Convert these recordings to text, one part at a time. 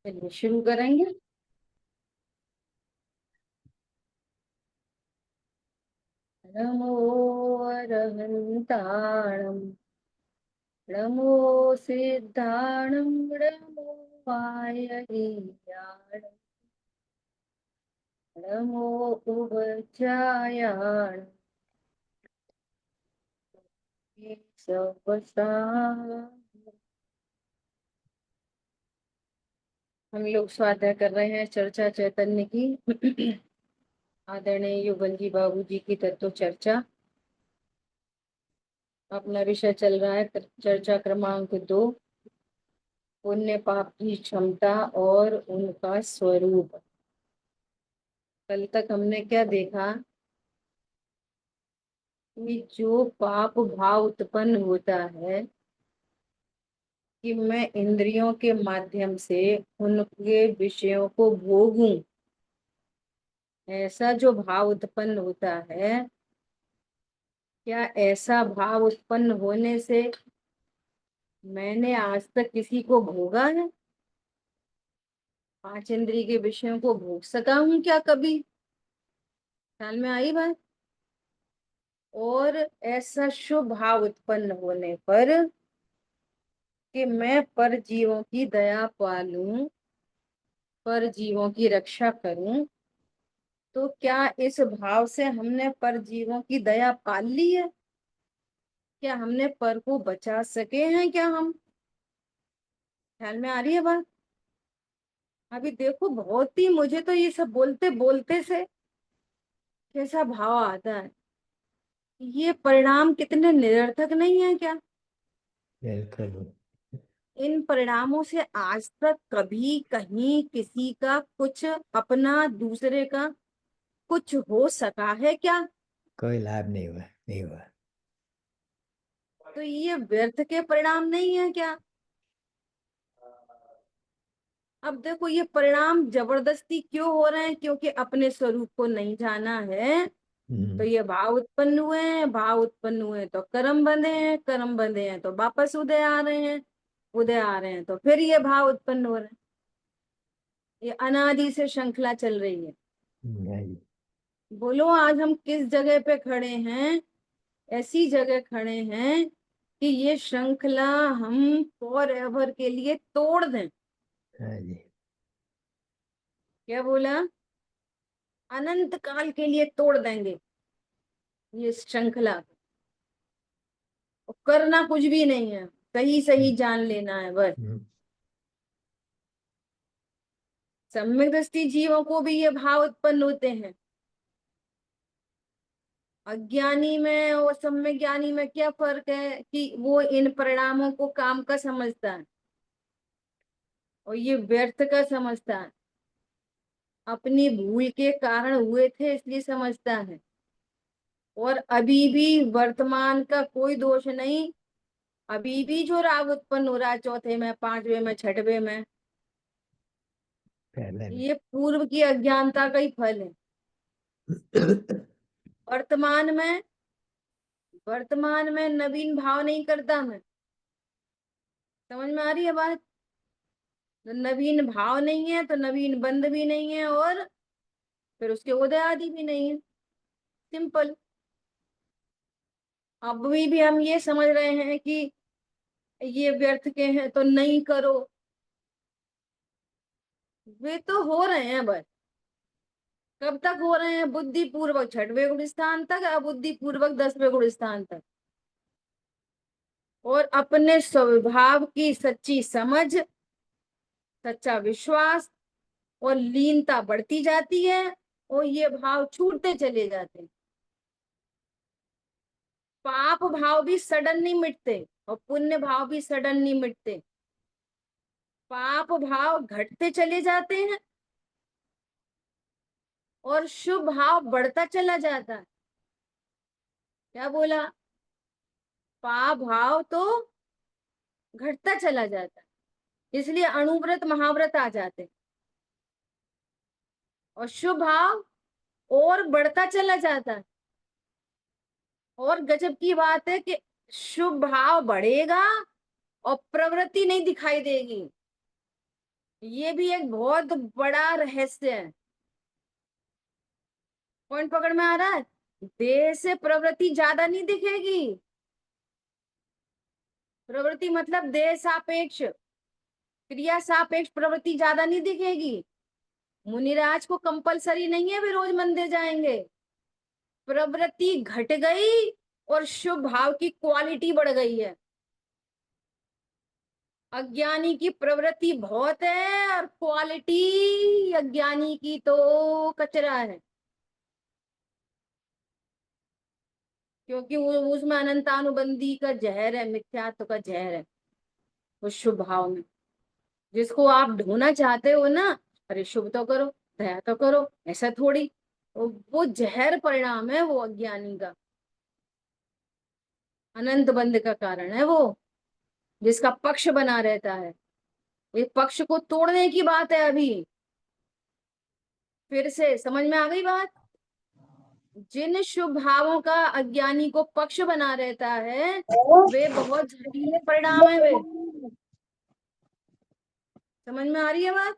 चलिए शुरू करेंगे। नमो अरहन्ताणं नमो सिद्धाणं नमो वायरीयाणं नमो उपध्यायाणं सवसा। हम लोग स्वाध्याय कर रहे हैं चर्चा चैतन्य की। आदरणीय युगल जी बाबू जी की तत्व चर्चा। अपना विषय चल रहा है चर्चा क्रमांक 2, पुण्य पाप की क्षमता और उनका स्वरूप। कल तक हमने क्या देखा कि जो पाप भाव उत्पन्न होता है कि मैं इंद्रियों के माध्यम से उनके विषयों को भोगूं, ऐसा जो भाव उत्पन्न होता है, क्या ऐसा भाव उत्पन्न होने से मैंने आज तक किसी को भोगा है? पांच इंद्रिय के विषयों को भोग सका हूं क्या कभी? ख्याल में आई बात? और ऐसा शुभ भाव उत्पन्न होने पर कि मैं पर जीवों की दया पालूं, पर जीवों की रक्षा करूं, तो क्या इस भाव से हमने पर जीवों की दया पाल ली है? क्या हमने पर को बचा सके हैं क्या हम? ख्याल में आ रही है बात? अभी देखो, बहुत ही मुझे तो ये सब बोलते बोलते से कैसा भाव आता है, ये परिणाम कितने निरर्थक नहीं है क्या? बिल्कुल। इन परिणामों से आज तक कभी कहीं किसी का कुछ अपना दूसरे का कुछ हो सका है क्या? कोई लाभ नहीं हुआ, नहीं हुआ। तो ये व्यर्थ के परिणाम नहीं है क्या? अब देखो, ये परिणाम जबरदस्ती क्यों हो रहे हैं? क्योंकि अपने स्वरूप को नहीं जाना है, तो ये भाव उत्पन्न हुए हैं, भाव उत्पन्न हुए हैं तो कर्म बंधे हैं, कर्म बंधे हैं तो वापस उदय आ रहे हैं, उदय आ रहे हैं तो फिर ये भाव उत्पन्न हो रहे हैं। ये अनादि से श्रृंखला चल रही है। नहीं। बोलो, आज हम किस जगह पे खड़े हैं? ऐसी जगह खड़े हैं कि ये श्रृंखला हम फॉर एवर के लिए तोड़ दें। हाँ जी। क्या बोला? अनंत काल के लिए तोड़ देंगे ये श्रृंखला। और करना कुछ भी नहीं है, सही सही जान लेना है बस। हम्म, सम्यक दृष्टि जीवों को भी ये भाव उत्पन्न होते हैं। अज्ञानी में और सम्यक ज्ञानी में क्या फर्क है कि वो इन परिणामों को काम का समझता है और ये व्यर्थ का समझता है। अपनी भूल के कारण हुए थे इसलिए समझता है। और अभी भी वर्तमान का कोई दोष नहीं। अभी भी जो राग उत्पन्न हो रहा है चौथे में, पांचवे में, छठवे में, पहले में। ये पूर्व की अज्ञानता का ही फल है। वर्तमान में, वर्तमान में नवीन भाव नहीं करता मैं। समझ में आ रही है बात? तो नवीन भाव नहीं है तो नवीन बंध भी नहीं है, और फिर उसके उदय आदि भी नहीं है। सिंपल। अब भी हम ये समझ रहे हैं कि ये व्यर्थ के हैं तो नहीं करो। वे तो हो रहे हैं बस। कब तक हो रहे हैं? बुद्धि पूर्वक छठवें गुण स्थान तक, अबुद्धि पूर्वक 10वें गुण स्थान तक। और अपने स्वभाव की सच्ची समझ, सच्चा विश्वास और लीनता बढ़ती जाती है, और ये भाव छूटते चले जाते हैं। पाप भाव भी सडन नहीं मिटते और पुण्य भाव भी सडन नहीं मिटते। पाप भाव घटते चले जाते हैं और शुभ भाव बढ़ता चला जाता है। क्या बोला? पाप भाव तो घटता चला जाता है, इसलिए अणुव्रत महाव्रत आ जाते हैं। और शुभ भाव और बढ़ता चला जाता है। और गजब की बात है कि शुभ भाव बढ़ेगा और प्रवृत्ति नहीं दिखाई देगी। ये भी एक बहुत बड़ा रहस्य है। पॉइंट पकड़ में आ रहा है? देह से प्रवृत्ति ज्यादा नहीं दिखेगी। प्रवृत्ति मतलब देह सापेक्ष, क्रिया सापेक्ष प्रवृत्ति ज्यादा नहीं दिखेगी। मुनिराज को कंपलसरी नहीं है वे रोज मंदिर जाएंगे। प्रवृत्ति घट गई और शुभ भाव की क्वालिटी बढ़ गई है। अज्ञानी की प्रवृत्ति बहुत है और क्वालिटी अज्ञानी की तो कचरा है, क्योंकि वो उसमें अनंतानुबंधी का जहर है, मिथ्यात्व का जहर है उस शुभ भाव में। जिसको आप ढोना चाहते हो ना, अरे शुभ तो करो, दया तो करो, ऐसा थोड़ी, वो जहर परिणाम है वो अज्ञानी का, अनंत बंध का कारण है वो, जिसका पक्ष बना रहता है। इस पक्ष को तोड़ने की बात है अभी। फिर से समझ में आ गई बात? जिन शुभ भावों का अज्ञानी को पक्ष बना रहता है वे बहुत जहरीले परिणाम है वे। समझ में आ रही है बात?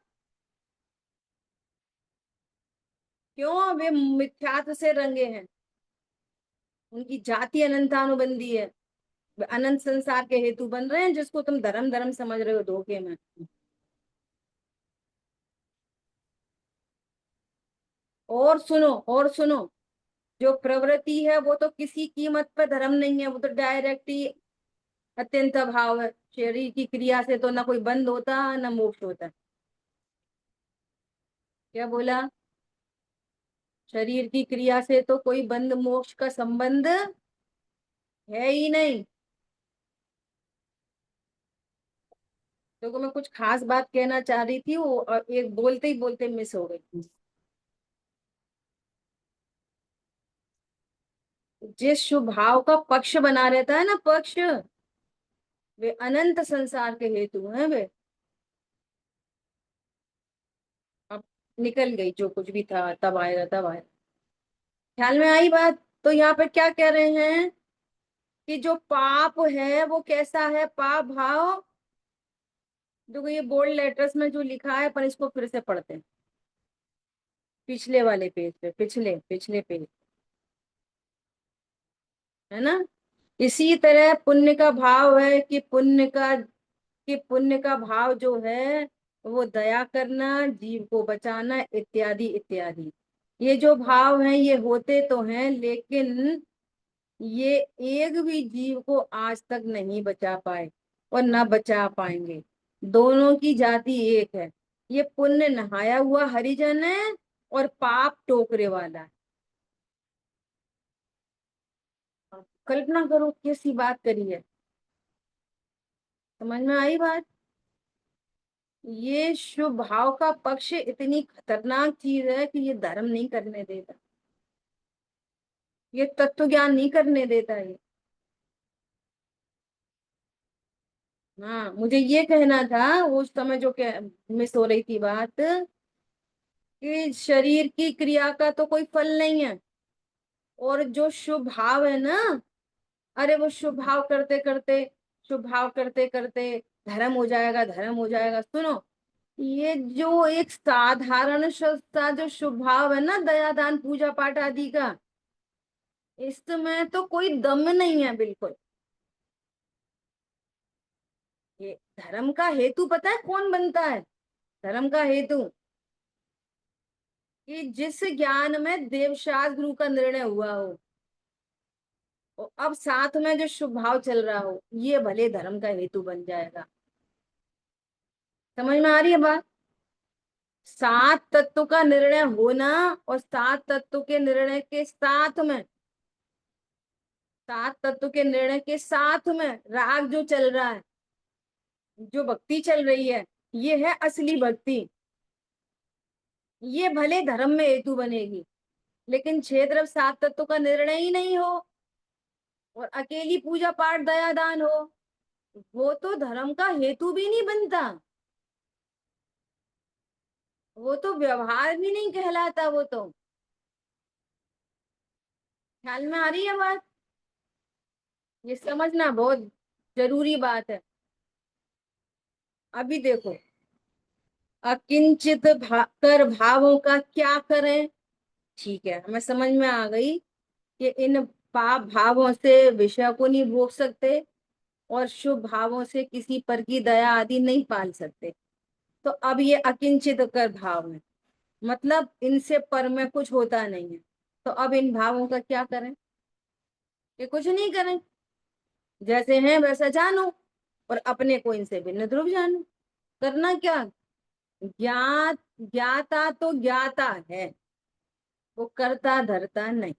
क्यों? वे मिथ्यात्व से रंगे हैं, उनकी जाति अनंतानुबंधी है, वे अनंत संसार के हेतु बन रहे हैं, जिसको तुम धर्म धर्म समझ रहे हो धोखे में। और सुनो, और सुनो, जो प्रवृत्ति है वो तो किसी कीमत पर धर्म नहीं है, वो तो डायरेक्ट ही अत्यंत अभाव है। शरीर की क्रिया से तो ना कोई बंध होता ना मोक्ष होता। क्या बोला? शरीर की क्रिया से तो कोई बंध मोक्ष का संबंध है ही नहीं। तो मैं कुछ खास बात कहना चाह रही थी, वो एक बोलते ही बोलते मिस हो गई। जिस शुभ भाव का पक्ष बना रहता है ना, पक्ष, वे अनंत संसार के हेतु हैं वे। अब निकल गई, जो कुछ भी था तब आएगा तब आएगा। ख्याल में आई बात? तो यहाँ पे क्या कह रहे हैं कि जो पाप है वो कैसा है, पाप भाव। देखो ये बोल्ड लेटर्स में जो लिखा है, अपन इसको फिर से पढ़ते हैं, पिछले वाले पेज पे, पिछले पिछले पेज, है ना। इसी तरह पुण्य का भाव है कि पुण्य का भाव जो है वो दया करना, जीव को बचाना, इत्यादि इत्यादि। ये जो भाव हैं ये होते तो हैं, लेकिन ये एक भी जीव को आज तक नहीं बचा पाए और ना बचा पाएंगे। दोनों की जाति एक है। ये पुण्य नहाया हुआ हरिजन है और पाप टोकरे वाला है। कल्पना करो कैसी बात करी है। समझ में आई बात? ये शुभ भाव का पक्ष इतनी खतरनाक चीज है कि ये धर्म नहीं करने देता, ये तत्व ज्ञान नहीं करने देता ये। हाँ, मुझे ये कहना था उस समय जो मिस हो रही थी बात, कि शरीर की क्रिया का तो कोई फल नहीं है, और जो शुभ भाव है ना, अरे वो शुभ भाव करते करते, शुभ भाव करते करते धर्म हो जाएगा, धर्म हो जाएगा। सुनो, ये जो एक साधारण सा जो शुभ भाव है ना, दया दान पूजा पाठ आदि का, इसमें तो कोई दम नहीं है बिल्कुल। ये धर्म का हेतु पता है कौन बनता है? धर्म का हेतु कि जिस ज्ञान में देवशास्त्र गुरु का निर्णय हुआ हो, और अब साथ में जो शुभ भाव चल रहा हो, ये भले धर्म का हेतु बन जाएगा। समझ में आ रही है बात? सात तत्व का निर्णय होना और सात तत्व के निर्णय के साथ में, सात तत्व के निर्णय के साथ में राग जो चल रहा है, जो भक्ति चल रही है, ये है असली भक्ति। ये भले धर्म में हेतु बनेगी, लेकिन छह तरफ सात तत्व का निर्णय ही नहीं हो और अकेली पूजा पाठ दया दान हो, वो तो धर्म का हेतु भी नहीं बनता, वो तो व्यवहार भी नहीं कहलाता वो तो। ख्याल में आ रही है बात? ये समझना बहुत जरूरी बात है। अभी देखो, अकिंचित कर भावों का क्या करें। ठीक है, हमें समझ में आ गई कि इन पाप भावों से विषय को नहीं भोग सकते और शुभ भावों से किसी पर की दया आदि नहीं पाल सकते। तो अब ये अकिंचित कर भाव है, मतलब इनसे पर में कुछ होता नहीं है। तो अब इन भावों का क्या करें, कि कुछ नहीं करें, जैसे हैं वैसा जानो और अपने को इनसे भिन्न ध्रुव जानो। करना क्या, ज्ञात ज्ञाता तो ज्ञाता है, वो करता धरता नहीं।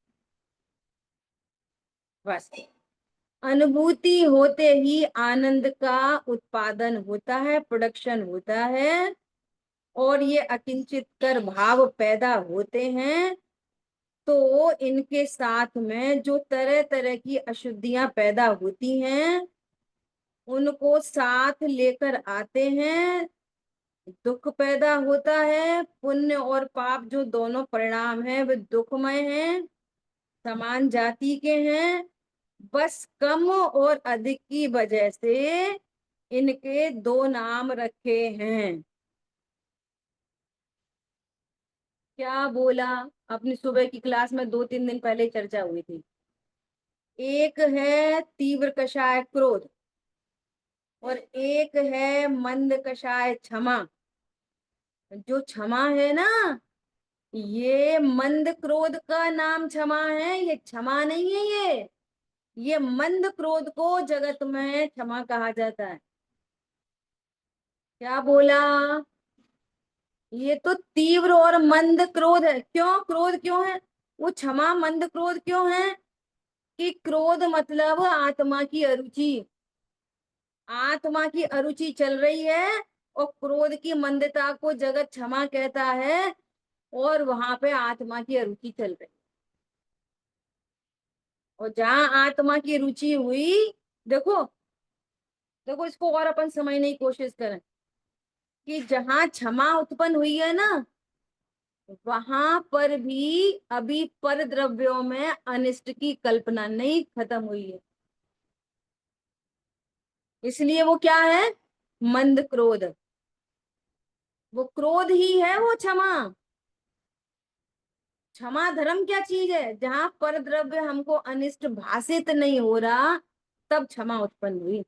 बस अनुभूति होते ही आनंद का उत्पादन होता है, प्रोडक्शन होता है, और ये अकिंचित कर भाव पैदा होते हैं। तो इनके साथ में जो तरह तरह की अशुद्धियां पैदा होती हैं उनको साथ लेकर आते हैं, दुख पैदा होता है। पुण्य और पाप जो दोनों परिणाम हैं वे दुखमय हैं, समान जाति के हैं। बस कम और अधिक की वजह से इनके दो नाम रखे हैं। क्या बोला, अपनी सुबह की क्लास में 2-3 दिन पहले चर्चा हुई थी। एक है तीव्र कषाय क्रोध और एक है मंद कषाय क्षमा। जो क्षमा है ना, ये मंद क्रोध का नाम क्षमा है, ये क्षमा नहीं है। ये मंद क्रोध को जगत में क्षमा कहा जाता है। क्या बोला, ये तो तीव्र और मंद क्रोध है। क्यों क्रोध क्यों है, वो क्षमा मंद क्रोध क्यों है, कि क्रोध मतलब आत्मा की अरुचि, आत्मा की अरुचि चल रही है और क्रोध की मंदता को जगत क्षमा कहता है, और वहां पे आत्मा की अरुचि चल रही। और जहां आत्मा की रुचि हुई, देखो देखो इसको और अपन समझने की कोशिश करें कि जहां क्षमा उत्पन्न हुई है ना, वहां पर भी अभी पर द्रव्यों में अनिष्ट की कल्पना नहीं खत्म हुई है। इसलिए वो क्या है, मंद क्रोध। वो क्रोध ही है वो क्षमा। क्षमा धर्म क्या चीज है, जहां पर द्रव्य हमको अनिष्ट भाषित नहीं हो रहा, तब क्षमा उत्पन्न हुई।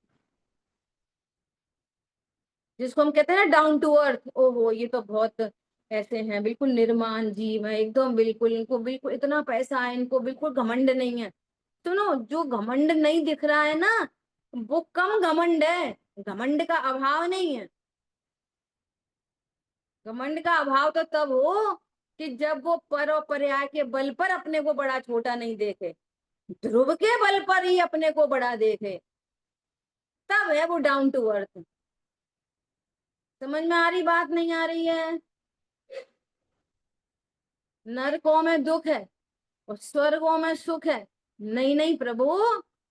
जिसको हम कहते हैं ना डाउन टू अर्थ, ओहो ये तो बहुत ऐसे हैं, बिल्कुल निर्माण जीव है एकदम, बिल्कुल इनको बिल्कुल इतना पैसा है, इनको बिल्कुल घमंड नहीं है। सुनो, जो घमंड नहीं दिख रहा है ना, वो कम घमंड है, घमंड का अभाव नहीं है। घमंड का अभाव तो तब हो कि जब वो पर और पर्याय के बल पर अपने को बड़ा छोटा नहीं देखे, ध्रुव के बल पर ही अपने को बड़ा देखे, तब है वो डाउन टू अर्थ। समझ में आ रही बात, नहीं आ रही है। नरकों में दुख है और स्वर्गों में सुख है। नहीं नहीं प्रभु,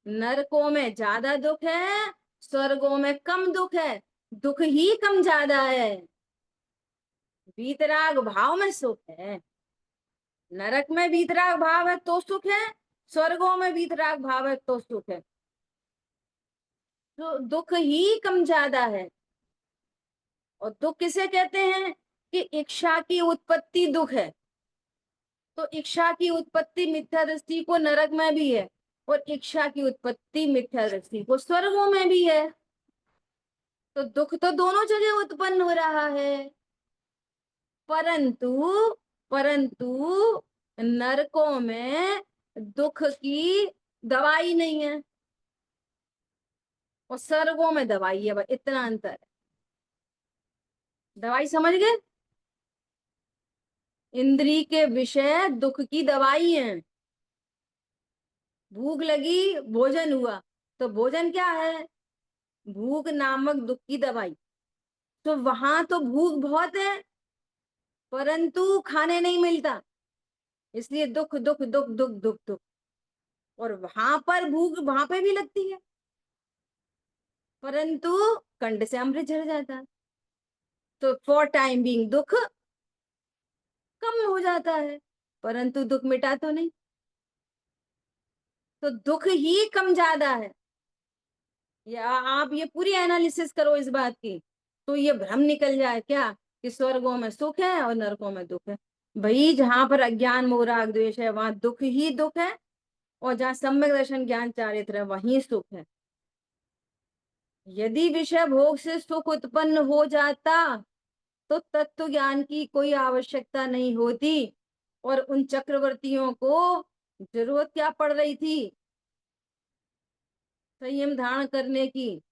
नरकों में ज्यादा दुख है, स्वर्गों में कम दुख है। दुख ही कम ज्यादा है, वीतराग भाव में सुख है। नरक में वीतराग भाव है तो सुख है, स्वर्गों में वीतराग भाव है तो सुख है। तो दुख ही कम ज्यादा है। और दुख किसे कहते हैं, कि इच्छा की उत्पत्ति दुख है। तो इच्छा की उत्पत्ति मिथ्या दृष्टि को नरक में भी है, और इच्छा की उत्पत्ति मिथ्या दृष्टि को स्वर्गों में भी है। तो दुख तो दोनों जगह उत्पन्न हो रहा है। परंतु परंतु नरकों में दुख की दवाई नहीं है और स्वर्गों में दवाई है, बस इतना अंतर है। दवाई समझ गए, इंद्री के विषय दुख की दवाई है। भूख लगी, भोजन हुआ, तो भोजन क्या है, भूख नामक दुख की दवाई। तो वहां तो भूख बहुत है परंतु खाने नहीं मिलता, इसलिए दुख दुख दुख दुख दुख दुख। और वहां पर भूख वहां पे भी लगती है परंतु कंठ से अमृत झर जाता है। तो फॉर टाइम बीइंग दुख कम हो जाता है, परंतु दुख मिटा तो नहीं। तो दुख ही कम ज्यादा है। या आप ये पूरी एनालिसिस करो इस बात की, तो ये भ्रम निकल जाए क्या, कि स्वर्गों में सुख है और नरकों में दुख है। भाई जहां पर अज्ञान मोह राग द्वेष है वहां दुख ही दुख है, और जहां सम्यक दर्शन ज्ञान चारित्र है वहीं सुख है। यदि विषय भोग से सुख उत्पन्न हो जाता तो तत्व ज्ञान की कोई आवश्यकता नहीं होती, और उन चक्रवर्तियों को जरूरत क्या पड़ रही थी संयम धारण करने की।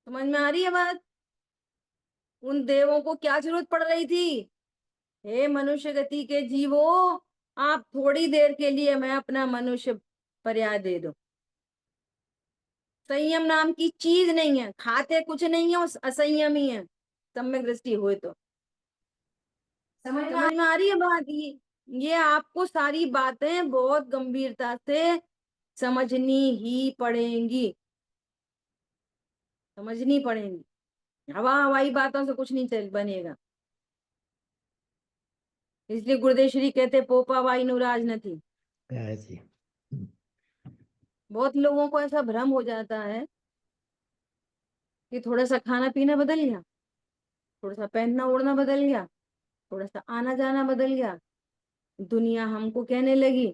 समझ में आ रही है बात? उन देवों को क्या जरूरत पड़ रही थी? हे मनुष्य गति के जीवो, आप थोड़ी देर के लिए मैं अपना मनुष्य पर्याय दे दो। संयम नाम की चीज नहीं है, खाते कुछ नहीं है और असंयम ही है सम्यक दृष्टि हुए तो। समझ में आ रही है बात? ये आपको सारी बातें बहुत गंभीरता से समझनी ही पड़ेंगी, समझनी पड़ेंगी। हवा हवाई बातों से कुछ नहीं चल बनेगा। इसलिए गुरुदेव श्री कहते पोपा वाई नुराज न थी। हाँ जी। बहुत लोगों को ऐसा भ्रम हो जाता है कि थोड़ा सा खाना पीना बदल गया, थोड़ा सा पहनना ओढ़ना बदल गया, थोड़ा सा आना जाना बदल गया, दुनिया हमको कहने लगी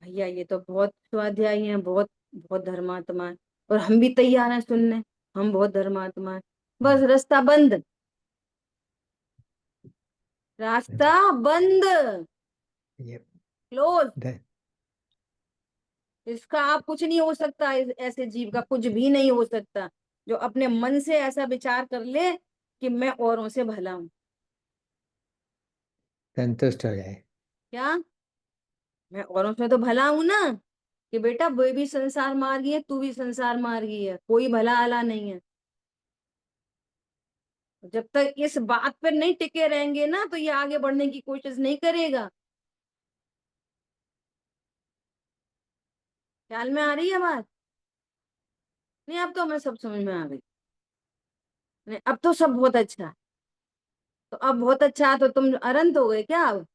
भैया ये तो बहुत स्वाध्यायी हैं, बहुत बहुत धर्मात्मा है, और हम भी तैयार हैं सुनने, हम बहुत धर्मात्मा है। बस रास्ता बंद, रास्ता बंद, ये क्लोज। ध- इसका आप कुछ नहीं हो सकता, ऐसे जीव का कुछ भी नहीं हो सकता जो अपने मन से ऐसा विचार कर ले कि मैं औरों से भला हूं। संतुष्ट हो जाए। क्या? मैं औरों से तो भला हूं ना, कि बेटा वो भी संसार मार्गी है, तू भी संसार मार्गी है, कोई भला आला नहीं है। जब तक इस बात पर नहीं टिके रहेंगे ना तो ये आगे बढ़ने की कोशिश नहीं करेगा। ख्याल में आ रही है बात? नहीं अब तो हमें सब समझ में आ गई। नहीं अब तो सब बहुत अच्छा है। तो अब बहुत अच्छा है तो तुम अनंत हो गए क्या अब?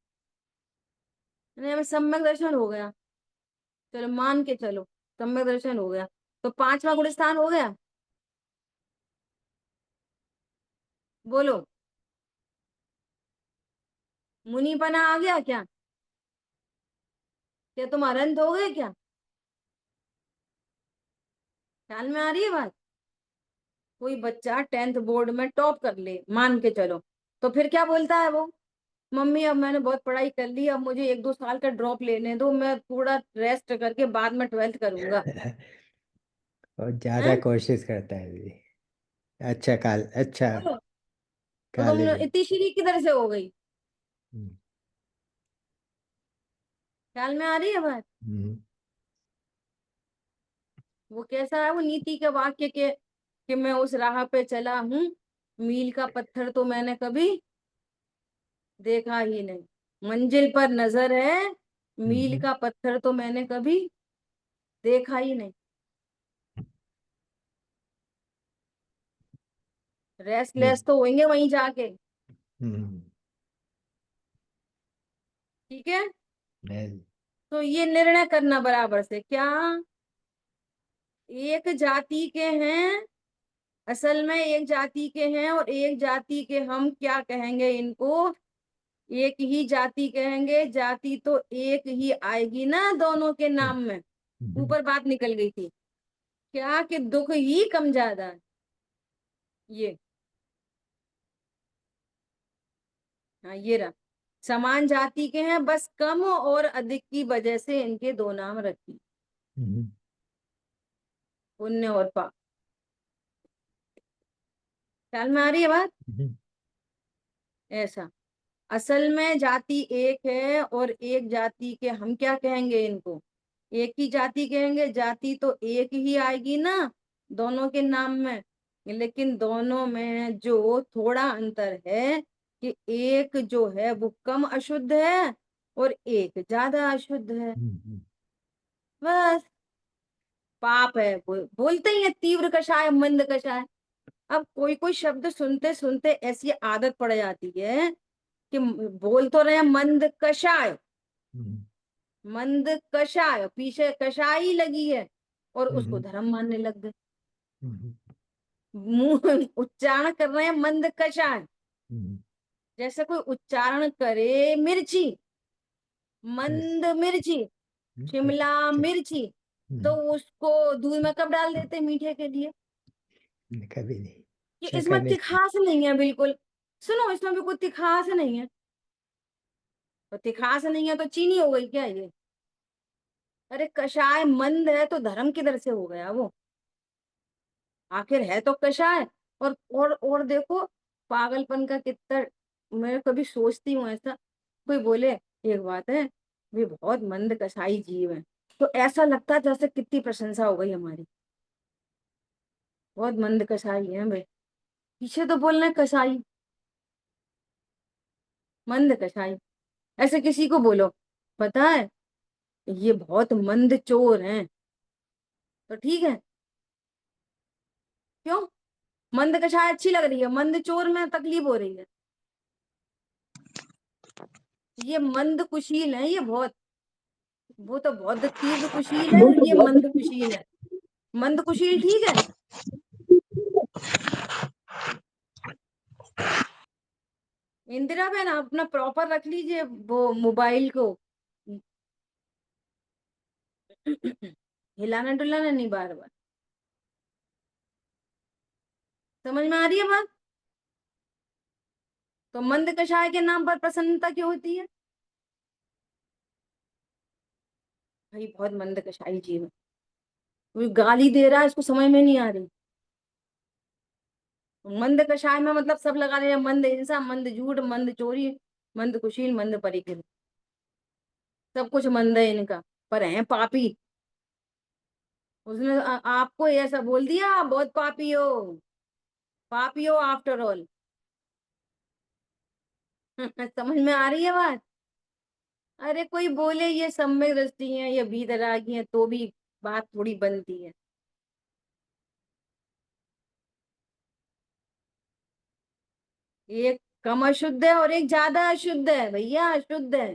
नहीं हमें सम्यक दर्शन हो गया, चलो मान के चलो सम्यक दर्शन हो गया, तो पांचवा गुण स्थान हो गया। बोलो, मुनिपना आ गया क्या? क्या तुम अनंत हो गए क्या? ख्याल में आ रही है बात? कोई बच्चा 10th बोर्ड में टॉप कर ले मान के चलो, तो फिर क्या बोलता है वो? मम्मी अब मैंने बहुत पढ़ाई कर ली, अब मुझे 1-2 साल का ड्रॉप लेने दो, मैं थोड़ा रेस्ट करके बाद में 12th करूंगा। और ज्यादा हैं? कोशिश करता है भी। अच्छा काल अच्छा बोलो, तो तुम कॉलेज। इतनी श्री किधर से हो गई? हम्म, ख्याल में आ रही है बात? हम्म, वो कैसा है वो नीति के वाक्य के, कि मैं उस राह पे चला हूं, मील का पत्थर तो मैंने कभी देखा ही नहीं। मंजिल पर नजर है, मील हम्म, का पत्थर तो मैंने कभी देखा ही नहीं। नहीं, रेस्टलेस तो होंगे वहीं जाके। हम्म, ठीक है, नहीं, तो ये निर्णय करना बराबर से क्या, एक जाति के हैं, असल में एक जाति के हैं, और एक जाति के हम क्या कहेंगे इनको, एक ही जाति कहेंगे। जाति तो एक ही आएगी ना दोनों के नाम में। हम्म, ऊपर बात निकल गई थी क्या, कि दुख ही कम ज्यादा है। ये, हाँ ये रहा, समान जाति के हैं, बस कम और अधिक की वजह से इनके दो नाम रखी, हम्म, पुण्य और पाप। ख्याल में आ रही है बात? हम्म, ऐसा, असल में जाति एक है, और एक जाति के हम क्या कहेंगे इनको, एक ही जाति कहेंगे। जाति तो एक ही आएगी ना दोनों के नाम में, लेकिन दोनों में जो थोड़ा अंतर है कि एक जो है वो कम अशुद्ध है और एक ज्यादा अशुद्ध है। हम्म, बस, पाप है, बोलते ही है तीव्र कषाय मंद कषाय। अब कोई कोई शब्द सुनते सुनते ऐसी आदत पड़ जाती है कि बोल तो रहे हैं मंद कषाय, हम्म, मंद कषाय, पीछे कषाय ही लगी है, और उसको हम्म, धर्म मानने लग गए। हम्म, मुंह उच्चारण कर रहे हैं मंद कषाय। हम्म, जैसे कोई उच्चारण करे मिर्ची, ऐसे, मंद मिर्ची, शिमला अच्छा, मिर्ची, तो हम्म, उसको दूध में कब डाल देते हैं मीठे के लिए? कभी नहीं। कि चखा इसमें नहीं। तिखास नहीं है बिल्कुल। सुनो, इसमें भी कोई तिखास नहीं है। तो तिखास नहीं है तो चीनी हो गई क्या ये? अरे कषाय मंद है तो धर्म किधर से हो गया वो? आखिर है तो कषाय। और देखो पागलपन का कितना। मैं कभी सोचती हूँ ऐसा, कोई बोले एक बात है, वे बहुत मंद कसाई जीव है, तो ऐसा लगता है जैसे कितनी प्रशंसा हो गई हमारी। बहुत मंद कसाई है भाई। पीछे तो बोलना है कसाई, मंद कसाई। ऐसे किसी को बोलो, पता है ये बहुत मंद चोर हैं, तो ठीक है। क्यों? मंद कसाई अच्छी लग रही है, मंद चोर में तकलीफ हो रही है। ये मंद कुशील है, ये बहुत, वो तो बहुत तीव्र कुशील है वो और तो ये बहुत मंद कुशील है। मंद कुशील ठीक है। इंदिरा बहन आप अपना प्रॉपर रख लीजिए वो मोबाइल को। हिलाना डुलाना नहीं बार बार। समझ में आ रही है बात? तो मंद कषाय के नाम पर प्रसन्नता क्यों होती है? भाई बहुत मंद कषाई जीव है। कोई गाली दे रहा है, इसको समझ में नहीं आ रही। मंद कषाय में मतलब सब लगा रहे हैं, मंद हिंसा, मंद झूठ, मंद चोरी, मंद कुशील, मंद परिकिर, सब कुछ मंद है इनका, पर है पापी। उसने आपको ऐसा बोल दिया आप बहुत पापी हो, पापी हो आफ्टर ऑल। समझ में आ रही है बात? अरे कोई बोले ये सम्यक दृष्टि है, ये भीतरागी है, तो भी बात थोड़ी बनती है। एक कम अशुद्ध है और एक ज्यादा अशुद्ध है भैया, अशुद्ध है।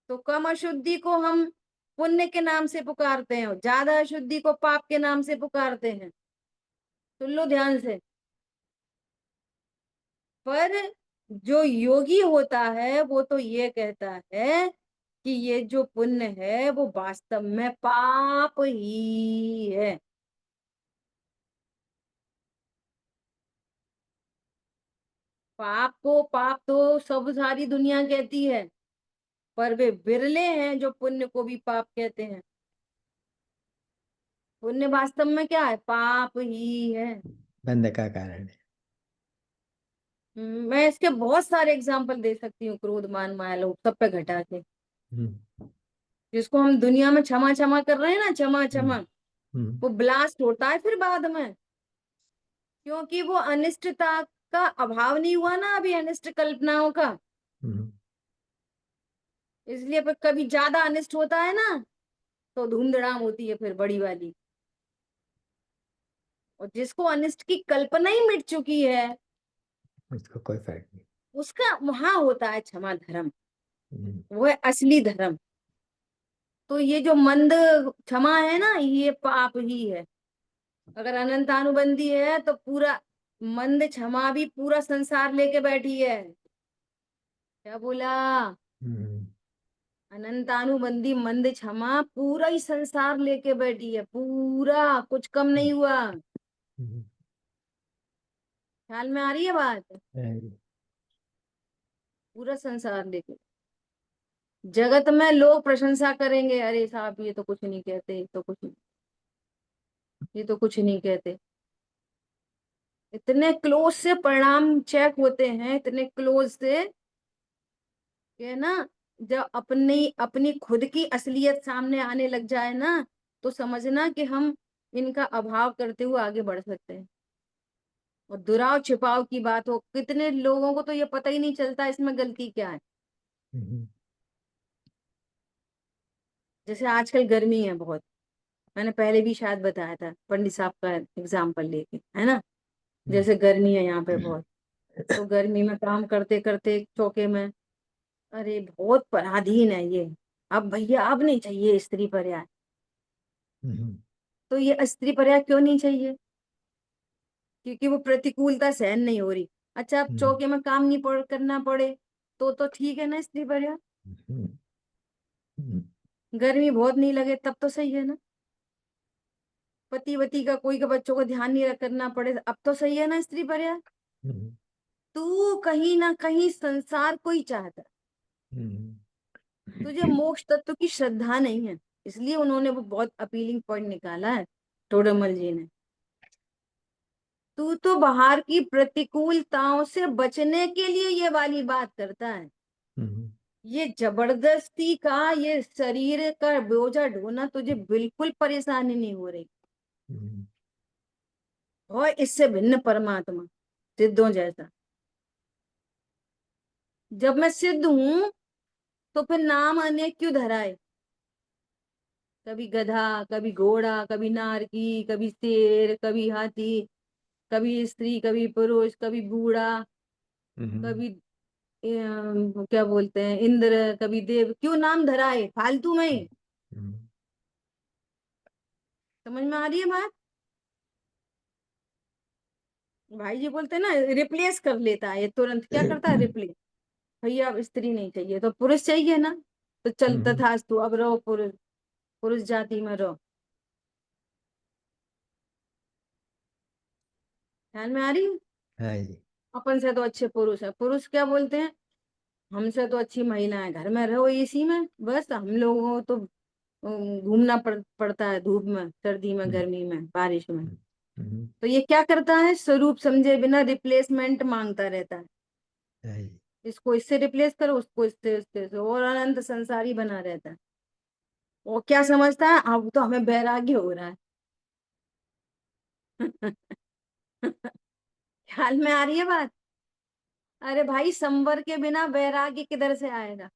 तो कम अशुद्धि को हम पुण्य के नाम से पुकारते हैं और ज्यादा अशुद्धि को पाप के नाम से पुकारते हैं। सुन लो ध्यान से। पर जो योगी होता है वो तो ये कहता है कि ये जो पुण्य है वो वास्तव में पाप ही है। पाप को पाप तो सब सारी दुनिया कहती है, पर वे बिरले हैं जो पुण्य को भी पाप कहते हैं। पुण्य वास्तव में क्या है? पाप ही है। बंध का कारण है। मैं इसके बहुत सारे एग्जाम्पल दे सकती हूँ, क्रोध मान माया लोभ सब पे घटा के। हम्म, जिसको हम दुनिया में क्षमा क्षमा कर रहे हैं ना, क्षमा हम्म, क्षमा, हम्म, वो ब्लास्ट होता है फिर बाद में। क्योंकि वो अनिष्टता का अभाव नहीं हुआ ना अभी, अनिष्ट कल्पनाओं का। हम्म, इसलिए फिर कभी ज्यादा अनिष्ट होता है ना, तो धूमधड़ाम होती है फिर बड़ी वाली। और जिसको अनिष्ट की कल्पना ही मिट चुकी है, उसको कोई फर्क नहीं। उसका वहां होता है क्षमा धर्म। हम्म, वो है असली धर्म। तो ये जो मंद क्षमा है ना, ये पाप ही है। अगर अनंत अनुबंधी है तो पूरा मंद क्षमा भी पूरा संसार लेके बैठी है। क्या बोला? हम्म, अनंतानुबंधी मंद क्षमा पूरा ही संसार लेके बैठी है, पूरा, कुछ कम नहीं हुआ। हम्म, ख्याल में आ रही है बात? हम्म, पूरा संसार लेके। जगत में लोग प्रशंसा करेंगे, अरे साहब ये तो कुछ नहीं कहते, ये तो कुछ नहीं, ये तो कुछ नहीं कहते। इतने क्लोज से परिणाम चेक होते हैं, इतने क्लोज से कि ना, जब अपनी अपनी खुद की असलियत सामने आने लग जाए ना, तो समझना कि हम इनका अभाव करते हुए आगे बढ़ सकते हैं। और दुराव छिपाव की बात हो, कितने लोगों को तो ये पता ही नहीं चलता इसमें गलती क्या है। हम्म, जैसे आजकल गर्मी है बहुत, मैंने पहले भी शायद बताया था पंडित साहब का एग्जाम्पल लेके, है ना। हम्म, जैसे गर्मी है यहाँ पे बहुत, तो गर्मी में काम करते करते चौके में, अरे बहुत पराधीन है ये, अब भैया अब नहीं चाहिए स्त्री पर्याय। हम्म, तो ये स्त्री पर्याय क्यों नहीं चाहिए? क्योंकि वो प्रतिकूलता सहन नहीं हो रही। अच्छा, अब हम्म, चौके में काम नहीं करना पड़े तो ठीक है ना स्त्री परिवार। हम्म, हम्म, गर्मी बहुत नहीं लगे तब तो सही है ना। पति वती का कोई का बच्चों को ध्यान नहीं करना पड़े अब तो सही है ना स्त्री परिवार। हम्म, तू कहीं ना कहीं संसार को ही चाहता है। हम्म, तुझे मोक्ष तत्व की श्रद्धा नहीं है, इसलिए उन्होंने वो बहुत अपीलिंग पॉइंट निकाला है टोडरमल जी ने। तू तो बाहर की प्रतिकूलताओं से बचने के लिए ये वाली बात करता है। हम्म, ये जबरदस्ती का ये शरीर का बोझा ढोना तुझे बिल्कुल परेशानी नहीं हो रही। हम्म, और इससे भिन्न परमात्मा, सिद्धों जैसा। जब मैं सिद्ध हूं तो फिर नाम अनेक क्यों धराए। कभी गधा, कभी घोड़ा, कभी नारकी, कभी शेर, कभी हाथी, कभी स्त्री, कभी पुरुष, कभी बूढ़ा, हम्म, कभी क्या बोलते हैं इंद्र, कभी देव, क्यों नाम धराए फालतू में ही। हम्म, समझ में आ रही है बात। भाई जी बोलते हैं ना, रिप्लेस कर लेता है ये तुरंत, क्या करता है रिप्लेस। भैया अब स्त्री नहीं चाहिए तो पुरुष चाहिए ना, तो चल हम्म, तथास्तु अब रहो पुरुष, पुरुष जाति में रहो। ध्यान में आ रही है। हाँ जी। अपन से तो अच्छे पुरुष है, पुरुष क्या बोलते हैं, हमसे तो अच्छी महिलाएं, घर में रहो एसी में, बस हम लोगों को तो घूमना पड़ता है धूप में, सर्दी में, हम्म, गर्मी में, बारिश में। हम्म, तो ये क्या करता है, स्वरूप समझे बिना रिप्लेसमेंट मांगता रहता है। हाँ जी। इसको इससे रिप्लेस करो, उसको इससे से, और अनंत संसारी बना रहता है। वो क्या समझता है, अब तो हमें वैराग्य हो रहा है। ख्याल में आ रही है बात। अरे भाई, संवर के बिना वैराग्य किधर से आएगा।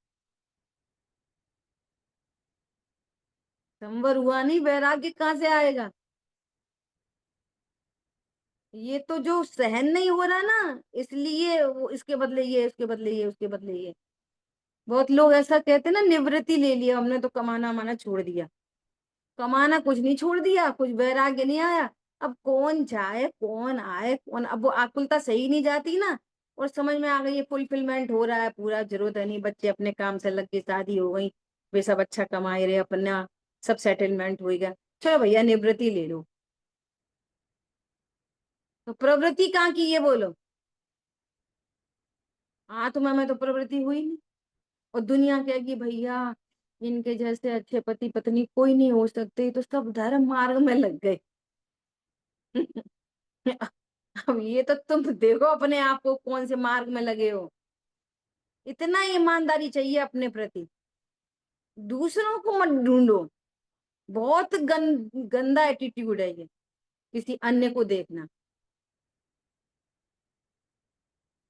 संवर हुआ नहीं, वैराग्य कहाँ से आएगा। ये तो जो सहन नहीं हो रहा ना, इसलिए वो इसके बदले ये, उसके बदले ये, उसके बदले ये। बहुत लोग ऐसा कहते हैं ना, निवृत्ति ले लिया हमने तो कमाना माना छोड़ दिया। कमाना कुछ नहीं छोड़ दिया, कुछ वैराग्य नहीं आया। अब कौन जाए कौन आए कौन, अब वो आकुलता सही नहीं जाती ना। और समझ में आ गई, ये फुलफिलमेंट हो रहा है पूरा, जरूरत है नहीं, बच्चे अपने काम से लग गए, शादी हो गई, वे सब अच्छा कमाए रहे, अपना सब सेटलमेंट हो गया, चलो भैया निवृत्ति ले लो। तो प्रवृत्ति कहाँ की ये बोलो। आत्मा में तो प्रवृत्ति हुई नहीं। और दुनिया कहेगी भैया इनके जैसे अच्छे पति पत्नी कोई नहीं हो सकते, तो सब धर्म मार्ग में लग गए। अब ये तो तुम देखो अपने आप को कौन से मार्ग में लगे हो। इतना ईमानदारी चाहिए अपने प्रति। दूसरों को मत ढूंढो। बहुत गंदा एटीट्यूड है ये, किसी अन्य को देखना।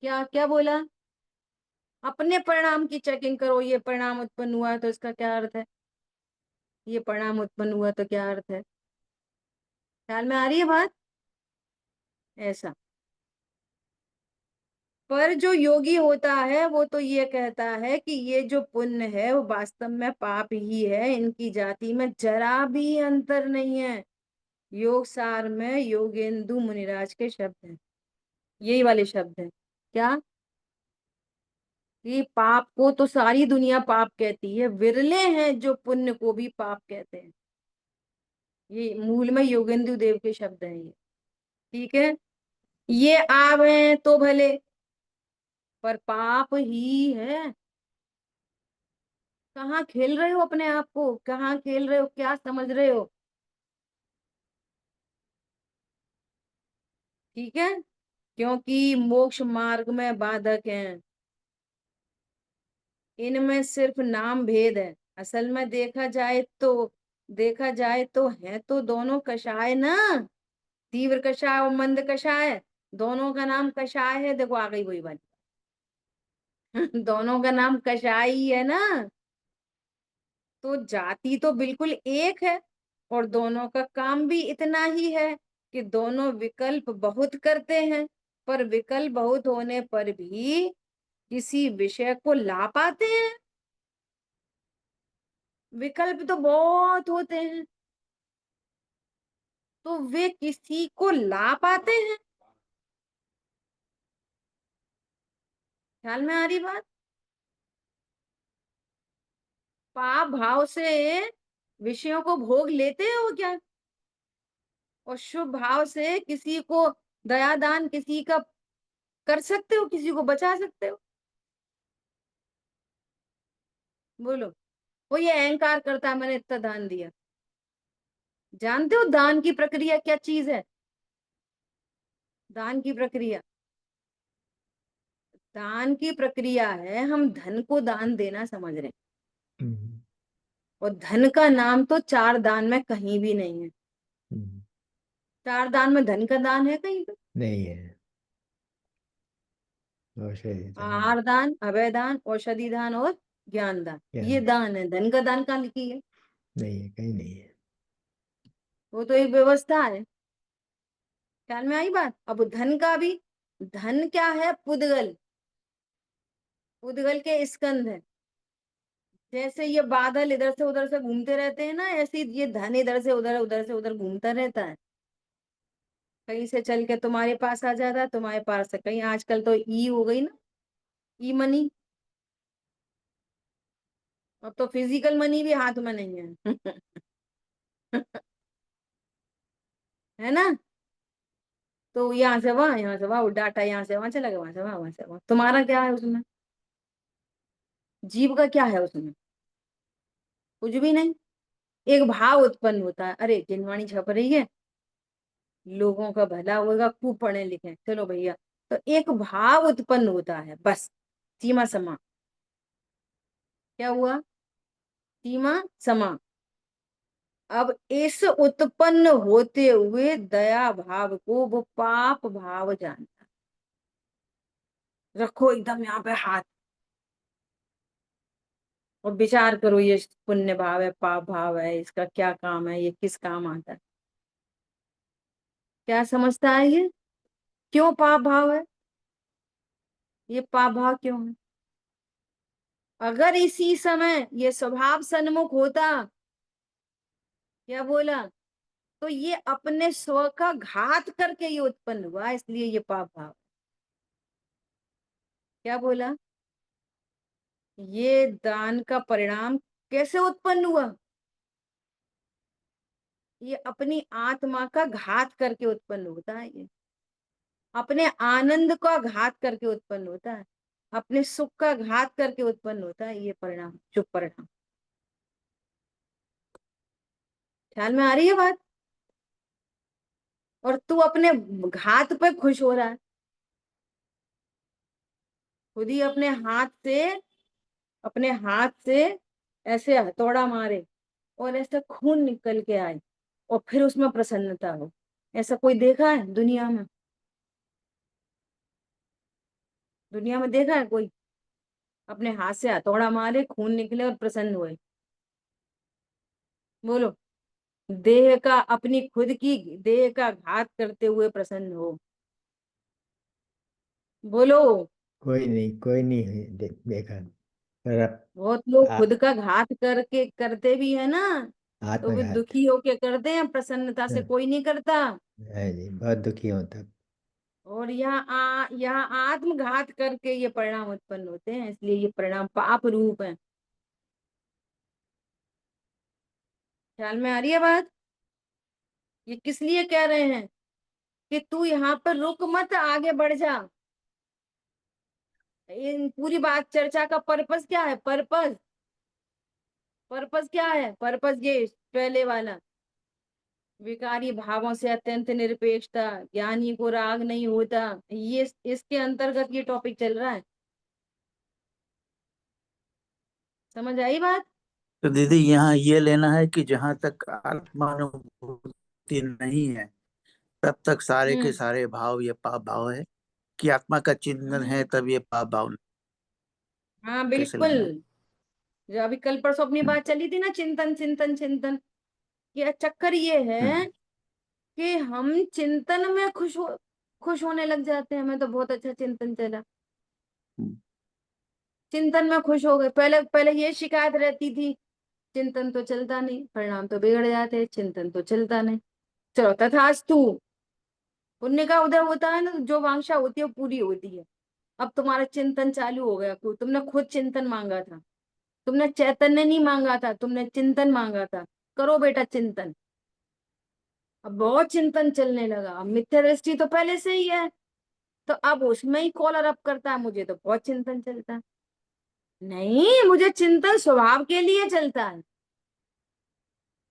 क्या क्या बोला। अपने परिणाम की चेकिंग करो, ये परिणाम उत्पन्न हुआ है तो इसका क्या अर्थ है, ये परिणाम उत्पन्न हुआ तो क्या अर्थ है। ख्याल में आ रही है बात। ऐसा। पर जो योगी होता है वो तो ये कहता है कि ये जो पुण्य है वो वास्तव में पाप ही है, इनकी जाति में जरा भी अंतर नहीं है। योग सार में योगेंदु मुनिराज के शब्द हैं, यही वाले शब्द हैं। क्या, ये पाप को तो सारी दुनिया पाप कहती है, विरले हैं जो पुण्य को भी पाप कहते हैं। ये मूल में योगेंदु देव के शब्द हैं ये। ठीक है। ये आवे तो भले, पर पाप ही है। कहाँ खेल रहे हो अपने आप को, कहाँ खेल रहे हो, क्या समझ रहे हो। ठीक है। क्योंकि मोक्ष मार्ग में बाधक हैं, इनमें सिर्फ नाम भेद है। असल में देखा जाए तो है तो दोनों कषाय ना, तीव्र कषाय और मंद कषाय, दोनों का नाम कषाय है। देखो आ गई वही बात। दोनों का नाम कषाय ही है ना। तो जाति तो बिल्कुल एक है, और दोनों का काम भी इतना ही है कि दोनों विकल्प बहुत करते हैं, पर विकल्प बहुत होने पर भी किसी विषय को ला पाते हैं। विकल्प तो बहुत होते हैं, तो वे किसी को ला पाते हैं। ख्याल में आ रही बात? पाप भाव से विषयों को भोग लेते हो क्या? और शुभ भाव से किसी को दया दान किसी का कर सकते हो, किसी को बचा सकते हो? बोलो। वो ये अहंकार करता है मैंने इतना दान दिया। जानते हो दान की प्रक्रिया क्या चीज है? दान की प्रक्रिया, दान की प्रक्रिया है हम धन को दान देना समझ रहे हैं। हम्म, और धन का नाम तो चार दान में कहीं भी नहीं है। हम्म, चार दान में धन का दान है कहीं पे? नहीं है। औषधि दान। आहार दान, अभय दान, औषधि दान और ज्ञान दान, ये ज्ञान। दान है। धन का दान कहाँ लिखी है? नहीं है, कहीं नहीं है। वो तो एक व्यवस्था है। ख्याल में आई बात? अब धन का भी, धन क्या है? पुद्गल, पुद्गल के स्कंद है। जैसे ये बादल इधर से उधर से घूमते रहते हैं ना, ऐसे ही ये धन इधर से उधर, उधर से उधर घूमता रहता है। कहीं से चल के तुम्हारे पास आ जाता है, तुम्हारे पास से कहीं। आजकल तो ई हो गई ना, ई मनी। अब तो फिजिकल मनी भी हाथ में नहीं है। है ना? तो यहाँ से वहां, यहाँ से वहां, डाटा यहाँ से वहां चला गया, वहां से वहां, वहां से वहां। तुम्हारा क्या है उसमें? जीव का क्या है उसमें? कुछ भी नहीं। एक भाव उत्पन्न होता है, अरे जिनवाणी छप रही है, लोगों का भला होगा, खूब पढ़े लिखे, चलो भैया। तो एक भाव उत्पन्न होता है, बस। सीमा समा। क्या हुआ? सीमा समा। अब इस उत्पन्न होते हुए दया भाव को वो पाप भाव जानता। रखो एकदम यहाँ पे हाथ और विचार करो, ये पुण्य भाव है, पाप भाव है, इसका क्या काम है, ये किस काम आता है? क्या समझता है ये? क्यों पाप भाव है? ये पाप भाव क्यों है? अगर इसी समय ये स्वभाव सन्मुख होता, क्या बोला, तो ये अपने स्व का घात करके ये उत्पन्न हुआ, इसलिए ये पाप भाव। क्या बोला? ये दान का परिणाम कैसे उत्पन्न हुआ? ये अपनी आत्मा का घात करके उत्पन्न होता है। ये अपने आनंद का घात करके उत्पन्न होता है, अपने सुख का घात करके उत्पन्न होता है ये परिणाम, शुभ परिणाम। ख्याल में आ रही है बात? और तू अपने घात पे खुश हो रहा है। खुद ही अपने हाथ से ऐसे हथौड़ा मारे और ऐसा खून निकल के आए, और फिर उसमें प्रसन्नता हो। ऐसा कोई देखा है दुनिया में? दुनिया में देखा है कोई अपने हाथ से हथौड़ा मारे, खून निकले और प्रसन्न हुए? बोलो। देह का, अपनी खुद की देह का घात करते हुए प्रसन्न हो? बोलो। कोई नहीं है, देखा। पर बहुत लोग आ, खुद का घात करके करते भी है ना, तो वे आत्मघात। दुखी होके करते हैं, प्रसन्नता से हाँ, कोई नहीं करता। है जी, बहुत दुखी हूँ तब। और यहाँ आत्मघात करके ये परिणाम उत्पन्न होते हैं, इसलिए ये परिणाम पाप रूप है। ख्याल में आ रही है बात? ये किस लिए कह रहे हैं कि तू यहाँ पर रुक मत, आगे बढ़ जा। इन पूरी बात चर्चा का पर्पस क्या है? पर्पस, पर्पस क्या है? पर्पस ये पहले वाला, विकारी भावों से अत्यंत निरपेक्षता, ज्ञानी को राग नहीं होता, ये इसके अंतर्गत ये टॉपिक चल रहा है। समझ आई बात? तो दीदी यहाँ ये लेना है कि जहां तक आत्मानुभूति नहीं है तब तक सारे के हम्म। सारे भाव ये पाप भाव है, कि आत्मा का चिंतन है तब ये पाप भाव नहीं। हाँ कैसे बिल्कुल। लेना है? जो अभी कल परसों अपनी हम्म, बात चली थी ना, चिंतन चिंतन चिंतन। ये चक्कर ये है हम्म, कि हम चिंतन में खुश होने लग जाते हैं। हमें तो बहुत अच्छा चिंतन चला, हम्म, चिंतन में खुश हो गए। पहले पहले ये शिकायत रहती थी, चिंतन तो चलता नहीं, परिणाम तो बिगड़ जाते, चिंतन तो चलता नहीं। चलो तथास्तु। पुण्य का उदय होता है ना, तो जो वांछा होती है वो पूरी होती है। अब तुम्हारा चिंतन चालू हो गया, क्यों? तुमने खुद चिंतन मांगा था, तुमने चैतन्य नहीं मांगा था, तुमने चिंतन मांगा था। करो बेटा चिंतन। अब बहुत चिंतन चलने लगा, अब मिथ्या दृष्टि तो पहले से ही है, तो अब उसमें ही कॉलर अप करता है, मुझे तो बहुत चिंतन चलता है। नहीं, मुझे चिंतन स्वभाव के लिए चलता है।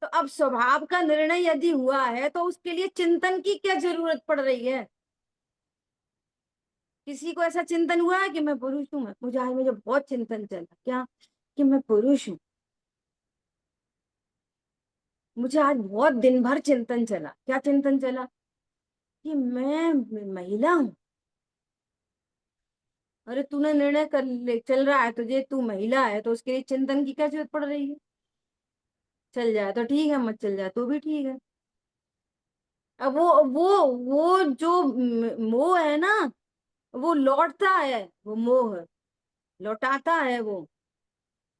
तो अब स्वभाव का निर्णय यदि हुआ है तो उसके लिए चिंतन की क्या जरूरत पड़ रही है? किसी को ऐसा चिंतन हुआ है कि मैं पुरुष हूं? मुझे बहुत चिंतन चला क्या, कि मैं पुरुष हूं। मुझे आज बहुत दिन भर चिंतन चला, क्या चिंतन चला? कि मैं महिला हूं। अरे तूने निर्णय कर ले, चल रहा है तुझे, तू महिला है, तो उसके लिए चिंतन की क्या जरूरत पड़ रही है? चल जाए तो ठीक है, मत चल जाए तो भी ठीक है। अब वो जो मोह है ना, वो लौटता है, वो मोह लौटाता है वो।